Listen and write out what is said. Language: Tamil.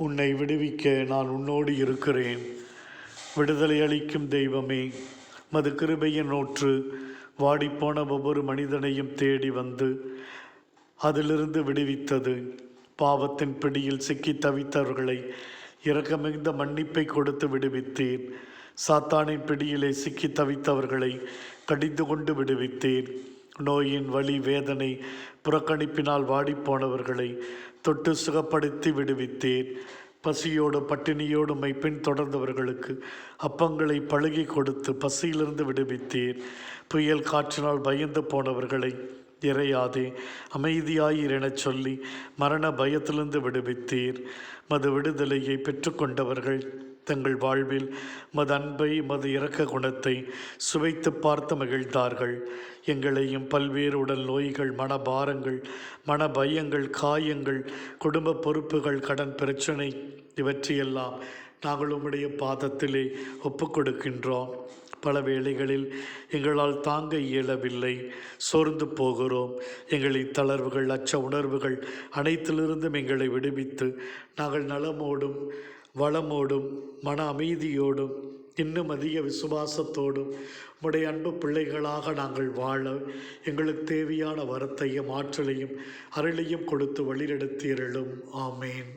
உன்னை விடுவிக்க நான் உன்னோடு இருக்கிறேன். விடுதலை அளிக்கும் தெய்வமே, மது கிருபையின் நோற்று வாடிப்போன ஒவ்வொரு மனிதனையும் தேடி வந்து அதிலிருந்து விடுவித்தது. பாவத்தின் பிடியில் சிக்கி தவித்தவர்களை இரக்கமிகுந்த மன்னிப்பை கொடுத்து விடுவித்தீர். சாத்தானின் பிடியிலே சிக்கி தவித்தவர்களை கடிந்து கொண்டு விடுவித்தீர். நோயின் வலி வேதனை புறக்கணிப்பினால் வாடிப்போனவர்களை தொட்டு சுகப்படுத்தி விடுவித்தீர். பசியோடும் பட்டினியோடும் பின்தொடர்ந்தவர்களுக்கு அப்பங்களை பழகி கொடுத்து பசியிலிருந்து விடுவித்தீர். புயல் காற்றினால் பயந்து போனவர்களை இறையாதே அமைதியாயிர் எனச் சொல்லி மரண பயத்திலிருந்து விடுவித்தீர். மது விடுதலையை பெற்றுக்கொண்டவர்கள் தங்கள் வாழ்வில் மது அன்பை மது இரக்க குணத்தை சுவைத்து பார்த்து மகிழ்ந்தார்கள். எங்களையும் பல்வேறு உடல் நோய்கள், மனபாரங்கள், மனபயங்கள், காயங்கள், குடும்ப பொறுப்புகள், கடன் பிரச்சனை இவற்றையெல்லாம் நாங்கள் உம்முடைய பாதத்திலே ஒப்பு கொடுக்கின்றோம். பல வேளைகளில் எங்களால் தாங்க இயலவில்லை, சோர்ந்து போகிறோம். எங்களின் தளர்வுகள், அச்ச உணர்வுகள் அனைத்திலிருந்தும் எங்களை விடுவித்து நாங்கள் நலமோடும் வளமோடும் மன அமைதியோடும் இன்னும் அதிக விசுவாசத்தோடும் உம்முடைய அன்பு பிள்ளைகளாக நாங்கள் வாழ எங்களுக்கு தேவையான வரத்தையும் ஆற்றலையும் அருளையும் கொடுத்து வழிநடத்தியருளும். ஆமேன்.